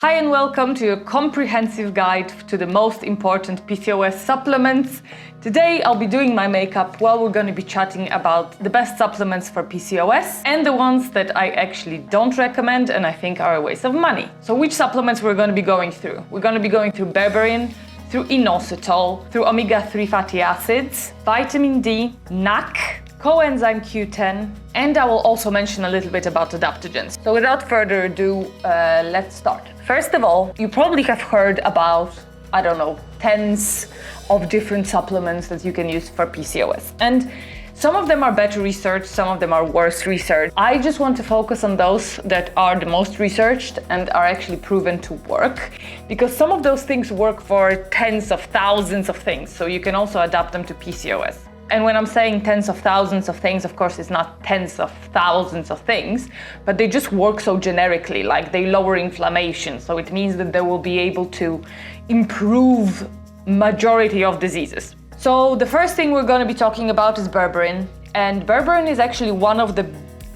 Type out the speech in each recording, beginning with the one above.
Hi and welcome to your comprehensive guide to the most important PCOS supplements. Today I'll be doing my makeup while we're going to be chatting about the best supplements for PCOS and the ones that I actually don't recommend and I think are a waste of money. So which supplements we're going to be going through? We're going to be going through Berberine, through Inositol, through omega-3 fatty acids, vitamin D, NAC, coenzyme Q10, and I will also mention a little bit about adaptogens. So without further ado, let's start. First of all, you probably have heard about, I don't know, tens of different supplements that you can use for PCOS. And some of them are better researched, some of them are worse researched. I just want to focus on those that are the most researched and are actually proven to work, because some of those things work for tens of thousands of things, so you can also adapt them to PCOS. And when I'm saying tens of thousands of things, of course, it's not tens of thousands of things, but they just work so generically, like they lower inflammation. So it means that they will be able to improve majority of diseases. So the first thing we're going to be talking about is Berberine. And Berberine is actually one of the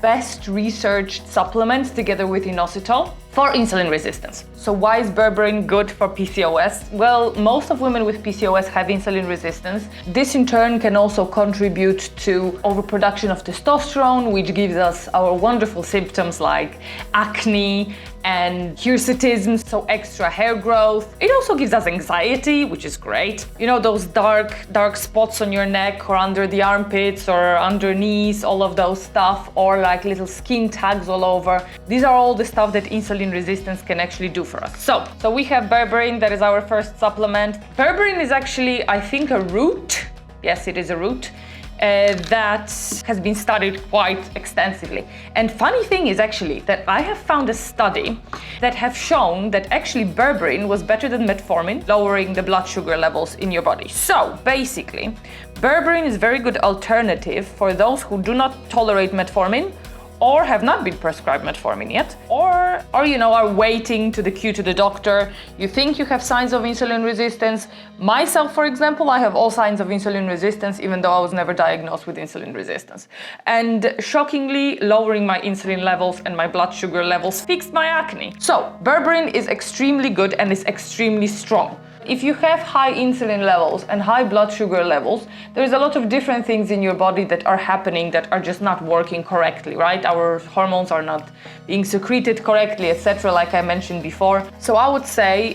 best researched supplements together with Inositol for insulin resistance. So why is Berberine good for PCOS? Well, most of women with PCOS have insulin resistance. This in turn can also contribute to overproduction of testosterone, which gives us our wonderful symptoms like acne and hirsutism, so extra hair growth. It also gives us anxiety, which is great. You know, those dark spots on your neck or under the armpits or underneath, all of those stuff, or like little skin tags all over. These are all the stuff that insulin resistance can actually do for us. So we have Berberine, that is our first supplement. Berberine is actually, I think, a root. Yes, it is a root. That has been studied quite extensively. And funny thing is actually that I have found a study that have shown that actually Berberine was better than metformin, lowering the blood sugar levels in your body. So basically, Berberine is a very good alternative for those who do not tolerate metformin or have not been prescribed metformin yet, or you know, are waiting to the queue to the doctor. You think you have signs of insulin resistance. Myself, for example, I have all signs of insulin resistance, even though I was never diagnosed with insulin resistance. And shockingly, lowering my insulin levels and my blood sugar levels fixed my acne. So Berberine is extremely good and is extremely strong. If you have high insulin levels and high blood sugar levels, there's a lot of different things in your body that are happening that are just not working correctly, right? Our hormones are not being secreted correctly, etc., like I mentioned before. So I would say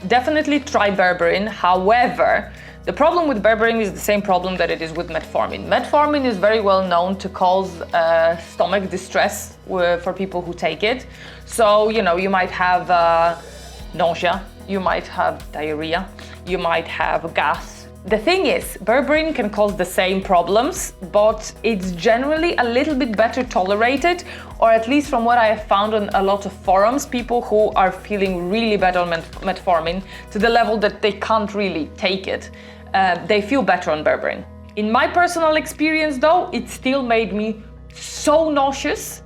definitely try Berberine. However, the problem with Berberine is the same problem that it is with metformin. Metformin is very well known to cause stomach distress for people who take it. So, you know, you might have nausea, you might have diarrhea, you might have gas. The thing is, Berberine can cause the same problems, but it's generally a little bit better tolerated, or at least from what I have found on a lot of forums, people who are feeling really bad on metformin to the level that they can't really take it, they feel better on Berberine. In my personal experience though, it still made me so nauseous,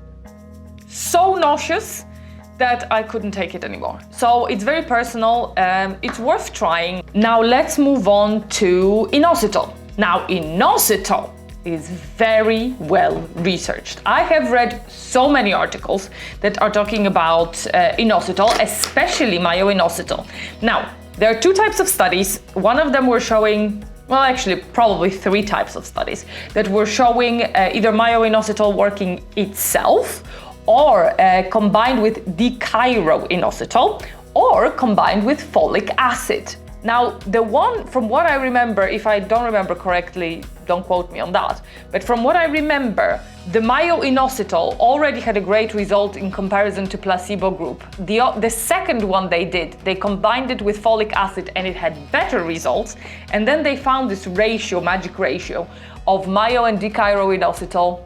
that I couldn't take it anymore. So it's very personal, it's worth trying. Now let's move on to Inositol. Now Inositol is very well researched. I have read so many articles that are talking about Inositol, especially myo-inositol. Now, there are two types of studies. One of them were showing, well, actually probably three types of studies that were showing either myo-inositol working itself, or combined with dichloroinositol, or combined with folic acid. Now, the one, from what I remember, if I don't remember correctly, don't quote me on that, but from what I remember, the myo-inositol already had a great result in comparison to placebo group. The second one they did, they combined it with folic acid and it had better results, and then they found this ratio, magic ratio, of myo and dichloroinositol,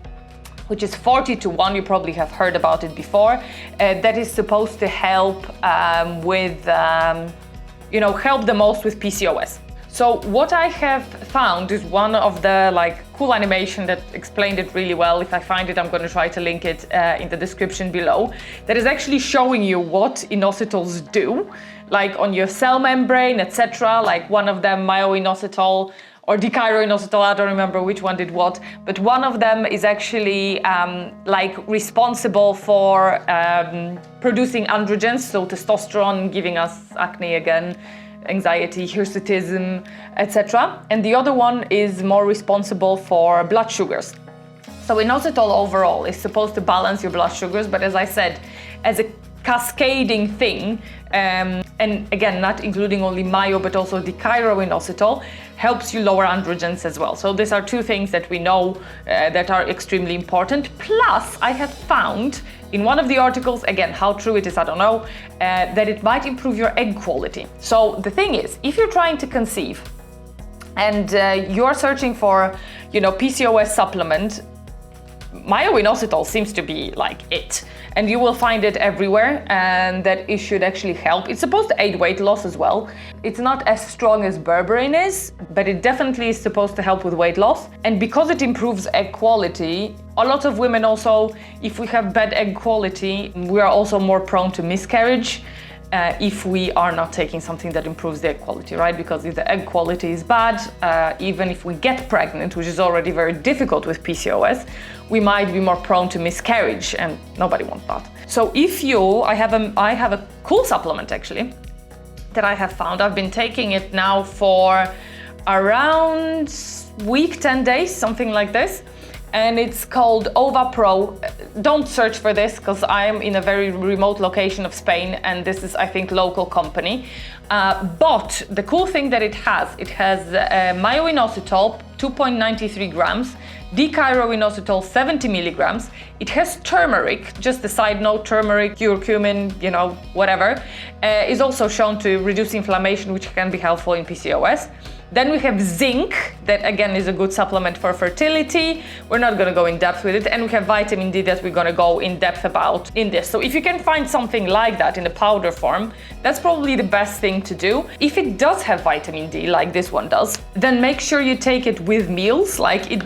which is 40:1, you probably have heard about it before, that is supposed to help help the most with PCOS. So what I have found is one of the cool animation that explained it really well. If I find it, I'm going to try to link it in the description below. That is actually showing you what inositols do, like on your cell membrane, etc. Like one of them, myo-inositol, or inositol, I don't remember which one did what, but one of them is actually like responsible for producing androgens, so testosterone, giving us acne again, anxiety, hirsutism, etc. And the other one is more responsible for blood sugars. So inositol overall is supposed to balance your blood sugars, but as I said, as a cascading thing, and again, not including only mayo, but also inositol, helps you lower androgens as well. So these are two things that we know that are extremely important. Plus, I have found in one of the articles, again, how true it is, I don't know, that it might improve your egg quality. So the thing is, if you're trying to conceive and you're searching for, PCOS supplement, inositol seems to be like it, and you will find it everywhere, and that it should actually help. It's supposed to aid weight loss as well. It's not as strong as Berberine is, but it definitely is supposed to help with weight loss. And because it improves egg quality, a lot of women also, if we have bad egg quality, we are also more prone to miscarriage if we are not taking something that improves the egg quality, right? Because if the egg quality is bad, even if we get pregnant, which is already very difficult with PCOS, we might be more prone to miscarriage, and nobody wants that. So I have a cool supplement actually that I have found. I've been taking it now for around week, 10 days, something like this. And it's called Ova Pro. Don't search for this because I'm in a very remote location of Spain, and this is, I think, local company. But the cool thing that it has inositol, 2.93 grams, inositol, 70 milligrams. It has turmeric, just a side note, turmeric, curcumin, whatever, is also shown to reduce inflammation, which can be helpful in PCOS. Then we have zinc, that again is a good supplement for fertility. We're not going to go in depth with it. And we have vitamin D that we're going to go in depth about in this. So if you can find something like that in a powder form, that's probably the best thing to do. If it does have vitamin D, like this one does, then make sure you take it with meals.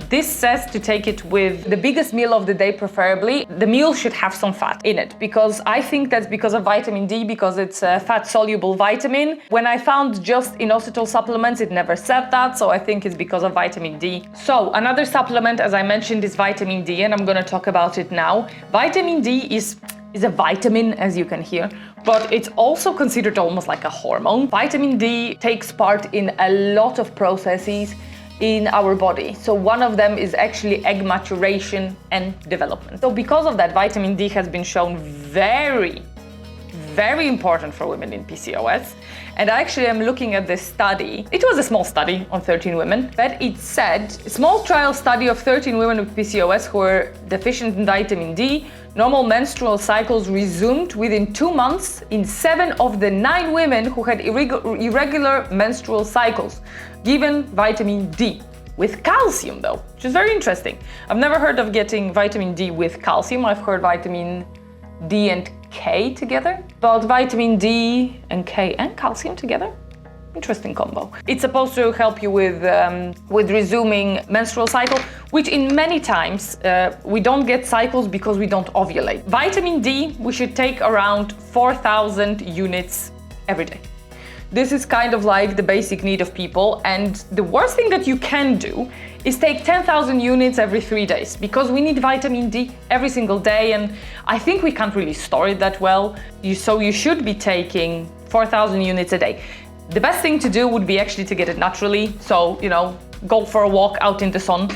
This says to take it with the biggest meal of the day, preferably. The meal should have some fat in it, because I think that's because of vitamin D, because it's a fat-soluble vitamin. When I found just inositol supplements, it never said that, so I think it's because of vitamin D. So another supplement, as I mentioned, is vitamin D, and I'm going to talk about it now. Vitamin D is a vitamin, as you can hear, but it's also considered almost like a hormone. Vitamin D takes part in a lot of processes in our body. So one of them is actually egg maturation and development. So because of that, vitamin D has been shown very important for women in PCOS. And actually, I'm looking at this study. It was a small study on 13 women, but it said, a small trial study of 13 women with PCOS who were deficient in vitamin D, normal menstrual cycles resumed within 2 months in 7 of the 9 women who had irregular menstrual cycles, given vitamin D. With calcium though, which is very interesting. I've never heard of getting vitamin D with calcium. I've heard vitamin D and K together, but vitamin D and K and calcium together, interesting combo. It's supposed to help you with resuming menstrual cycle, which in many times we don't get cycles because we don't ovulate. Vitamin D, we should take around 4,000 units every day. This is kind of like the basic need of people, and the worst thing that you can do is take 10,000 units every 3 days, because we need vitamin D every single day, and I think we can't really store it that well. So you should be taking 4,000 units a day. The best thing to do would be actually to get it naturally. So, go for a walk out in the sun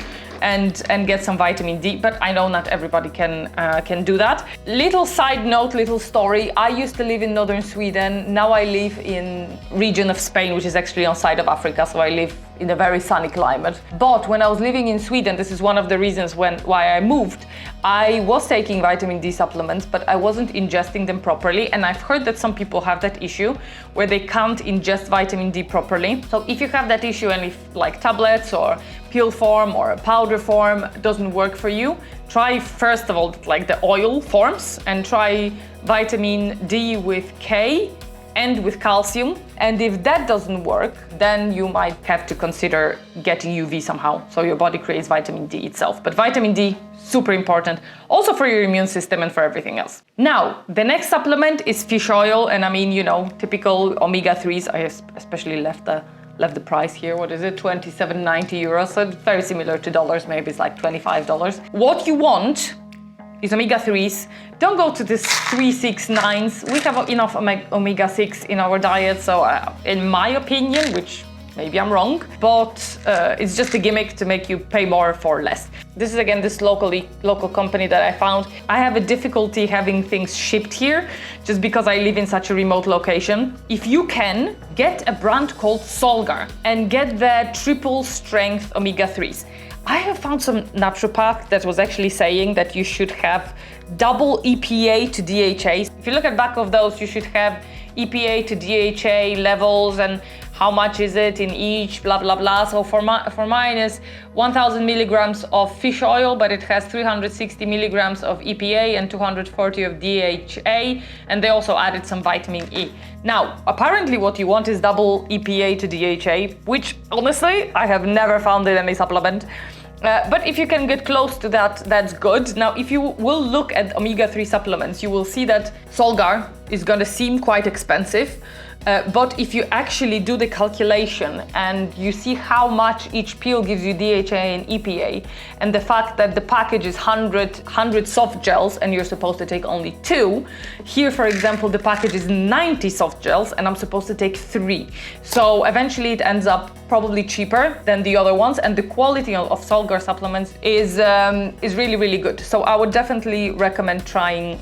and get some vitamin D, but I know not everybody can do that. Little side note, little story. I used to live in northern Sweden. Now I live in region of Spain, which is actually on side of Africa, so I live in a very sunny climate. But when I was living in Sweden, this is one of the reasons why I moved, I was taking vitamin D supplements, but I wasn't ingesting them properly. And I've heard that some people have that issue where they can't ingest vitamin D properly. So if you have that issue, and if like tablets or pill form or a powder form doesn't work for you, try first of all like the oil forms, and try vitamin D with K and with calcium. And if that doesn't work, then you might have to consider getting UV somehow, so your body creates vitamin D itself. But vitamin D, super important, also for your immune system and for everything else. Now, the next supplement is fish oil, and I mean, typical omega-3s. I especially left the left the price here. What is it? 27.90 euros. So it's very similar to dollars. Maybe it's like $25. What you want is omega-3s. Don't go to this 369s. We have enough omega-6 in our diet. So in my opinion, which maybe I'm wrong, but it's just a gimmick to make you pay more for less. This is again this local company that I found. I have a difficulty having things shipped here just because I live in such a remote location. If you can, get a brand called Solgar and get the triple strength omega-3s. I have found some naturopath that was actually saying that you should have double EPA to DHA. If you look at back of those, you should have EPA to DHA levels and how much is it in each, blah, blah, blah. So for mine is 1000 milligrams of fish oil, but it has 360 milligrams of EPA and 240 of DHA. And they also added some vitamin E. Now, apparently what you want is double EPA to DHA, which honestly, I have never found in any supplement. But if you can get close to that, that's good. Now, if you will look at omega-3 supplements, you will see that Solgar is going to seem quite expensive. But if you actually do the calculation and you see how much each pill gives you DHA and EPA, and the fact that the package is 100 soft gels and you're supposed to take only 2, here, for example, the package is 90 soft gels and I'm supposed to take 3. So eventually it ends up probably cheaper than the other ones, and the quality of Solgar supplements is really, really good. So I would definitely recommend trying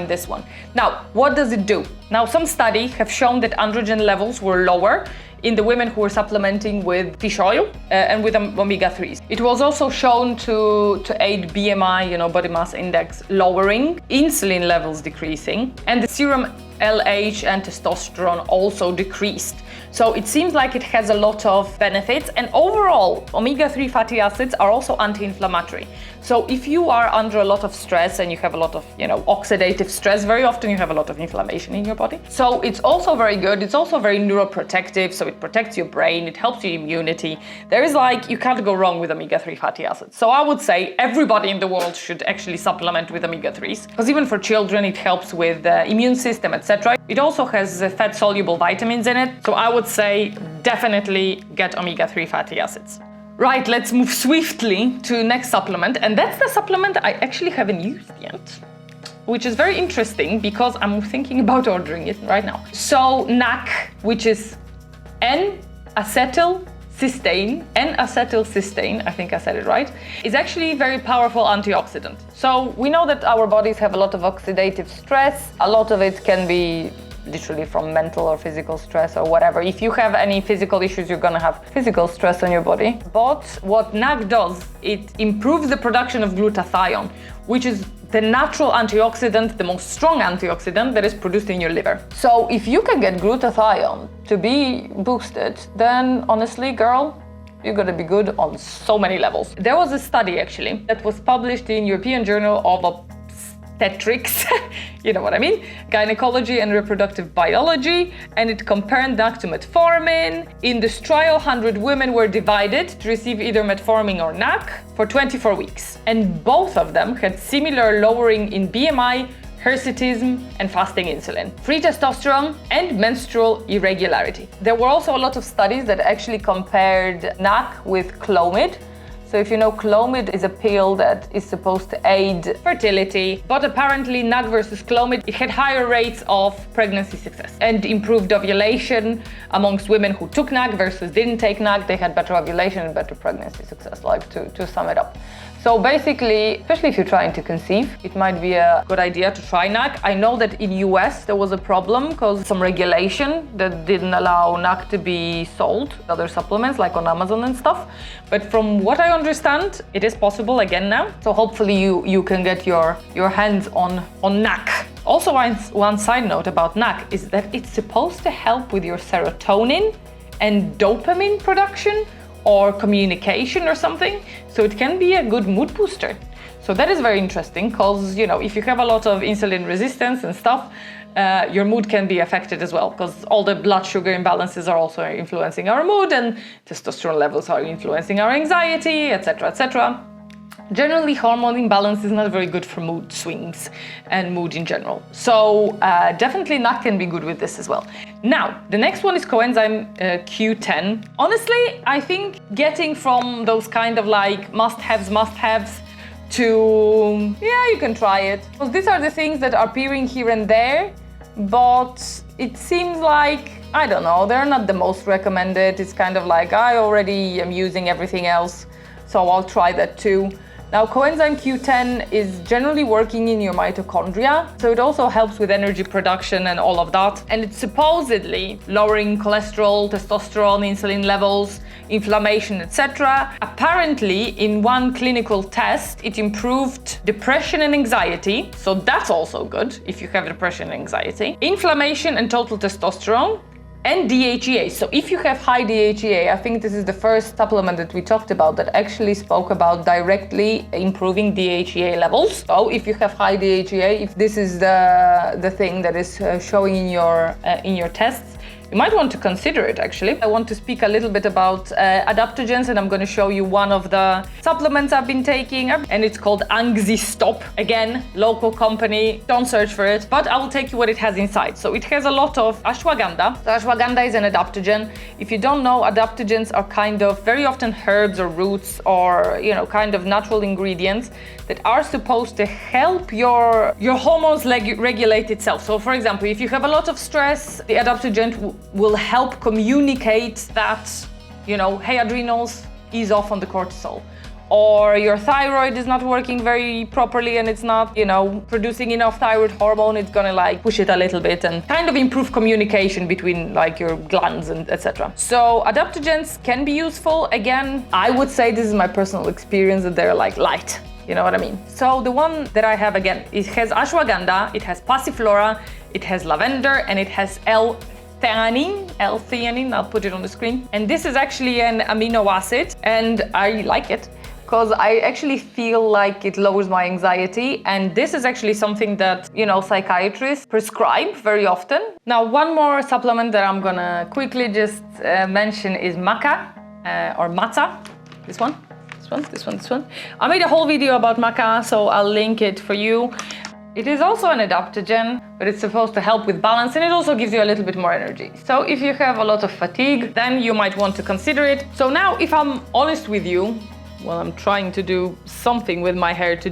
this one. Now, what does it do? Now, some studies have shown that androgen levels were lower in the women who were supplementing with fish oil and with omega-3s. It was also shown to aid BMI, body mass index lowering, insulin levels decreasing, and the serum LH and testosterone also decreased. So it seems like it has a lot of benefits, and overall, omega-3 fatty acids are also anti-inflammatory. So if you are under a lot of stress and you have a lot of, oxidative stress, very often you have a lot of inflammation in your body. So it's also very good. It's also very neuroprotective. So it protects your brain. It helps your immunity. There is you can't go wrong with omega-3 fatty acids. So I would say everybody in the world should actually supplement with omega-3s, because even for children, it helps with the immune system, etc. It also has fat-soluble vitamins in it. So I would say definitely get omega-3 fatty acids. Right, let's move swiftly to next supplement, and that's the supplement I actually haven't used yet, which is very interesting because I'm thinking about ordering it right now. So NAC, which is N-acetyl cysteine, N-acetyl cysteine, I think I said it right, is actually a very powerful antioxidant. So we know that our bodies have a lot of oxidative stress. A lot of it can be literally from mental or physical stress or whatever. If you have any physical issues, you're gonna have physical stress on your body. But what NAC does, it improves the production of glutathione, which is the natural antioxidant, the most strong antioxidant that is produced in your liver. So if you can get glutathione to be boosted, then honestly, girl, you're gonna be good on so many levels. There was a study actually that was published in European Journal of Obstetrics, you know what I mean, Gynecology and Reproductive Biology, and it compared NAC to metformin. In this trial, 100 women were divided to receive either metformin or NAC for 24 weeks. And both of them had similar lowering in BMI, hirsutism, and fasting insulin, free testosterone, and menstrual irregularity. There were also a lot of studies that actually compared NAC with Clomid. So if you know, Clomid is a pill that is supposed to aid fertility, but apparently NAC versus Clomid, it had higher rates of pregnancy success and improved ovulation amongst women who took NAC versus didn't take NAC. They had better ovulation and better pregnancy success, to sum it up. So basically, especially if you're trying to conceive, it might be a good idea to try NAC. I know that in US there was a problem because some regulation that didn't allow NAC to be sold, other supplements like on Amazon and stuff. But from what I understand, it is possible again now. So hopefully you can get your hands on NAC. Also, one side note about NAC is that it's supposed to help with your serotonin and dopamine production, or communication or something, so it can be a good mood booster. So that is very interesting because, if you have a lot of insulin resistance and stuff, your mood can be affected as well, because all the blood sugar imbalances are also influencing our mood, and testosterone levels are influencing our anxiety, etc., etc. generally hormone imbalance is not very good for mood swings and mood in general. So definitely NAC can be good with this as well. Now, the next one is coenzyme Q10. Honestly, I think getting from those kind of like must-haves to, yeah, you can try it. Because these are the things that are appearing here and there, but it seems like, I don't know, they're not the most recommended. It's kind of like, I already am using everything else, so I'll try that too. Now, coenzyme Q10 is generally working in your mitochondria, so it also helps with energy production and all of that. And it's supposedly lowering cholesterol, testosterone, insulin levels, inflammation, etc. Apparently, in one clinical test, it improved depression and anxiety, so that's also good if you have depression and anxiety, inflammation and total testosterone, and DHEA. So if you have high DHEA, I think this is the first supplement that we talked about that actually spoke about directly improving DHEA levels. So if you have high DHEA, if this is the thing that is showing in your tests, you might want to consider it actually. I want to speak a little bit about adaptogens, and I'm going to show you one of the supplements I've been taking, and it's called Stop. Again, local company, don't search for it, but I will take you what it has inside. So it has a lot of ashwagandha. So ashwagandha is an adaptogen. If you don't know, adaptogens are kind of very often herbs or roots or, you know, kind of natural ingredients that are supposed to help your hormones regulate itself. So for example, if you have a lot of stress, the adaptogen will help communicate that, you know, hey, adrenals, ease off on the cortisol. Or your thyroid is not working very properly and it's not, you know, producing enough thyroid hormone, it's gonna like push it a little bit and kind of improve communication between like your glands and etc. So adaptogens can be useful. Again, I would say this is my personal experience that they're like light. You know what I mean? So the one that I have, again, it has ashwagandha, it has passiflora, it has lavender, and it has L-Theanine, I'll put it on the screen. And this is actually an amino acid, and I like it because I actually feel like it lowers my anxiety. And this is actually something that, you know, psychiatrists prescribe very often. Now, one more supplement that I'm gonna quickly just mention is Maca or Maca, this one. I made a whole video about Maca, so I'll link it for you. It is also an adaptogen, but it's supposed to help with balance, and it also gives you a little bit more energy. So if you have a lot of fatigue, then you might want to consider it. So now, if I'm honest with you, well, I'm trying to do something with my hair to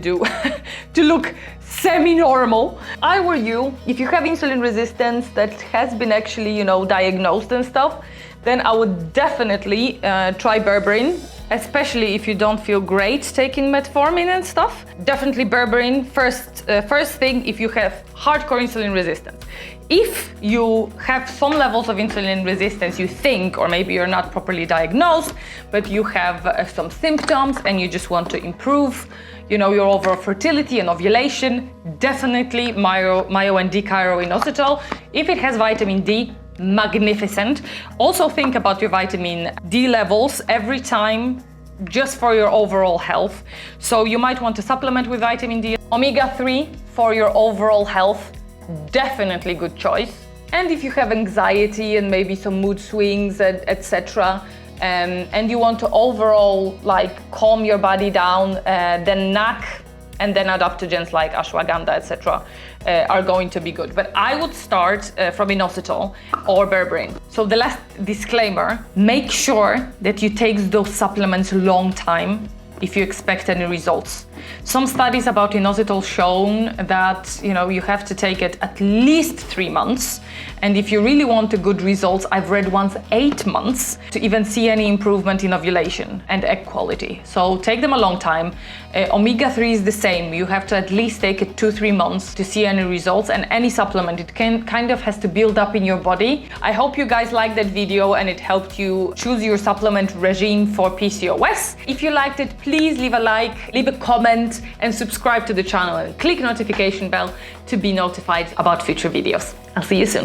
look semi-normal. I were you, if you have insulin resistance that has been actually, you know, diagnosed and stuff, then I would definitely try Berberine, especially if you don't feel great taking metformin and stuff. Definitely Berberine, first thing if you have hardcore insulin resistance. If you have some levels of insulin resistance, you think, or maybe you're not properly diagnosed, but you have some symptoms and you just want to improve, you know, your overall fertility and ovulation, definitely Myo and D-Chiro Inositol. If it has vitamin D, magnificent. Also think about your vitamin D levels every time, just for your overall health. So you might want to supplement with vitamin D. Omega-3 for your overall health, definitely good choice. And if you have anxiety and maybe some mood swings, etc., and you want to overall like calm your body down, then NAC and then adaptogens like ashwagandha, etc., are going to be good. But I would start from inositol or berberine. So the last disclaimer, make sure that you take those supplements a long time if you expect any results. Some studies about inositol shown that, you know, you have to take it at least 3 months. And if you really want a good results, I've read once 8 months to even see any improvement in ovulation and egg quality. So take them a long time. Omega-3 is the same. You have to at least take it 2-3 months to see any results, and any supplement, it kind of has to build up in your body. I hope you guys liked that video and it helped you choose your supplement regime for PCOS. If you liked it, please leave a like, leave a comment, and subscribe to the channel and click notification bell to be notified about future videos. I'll see you soon.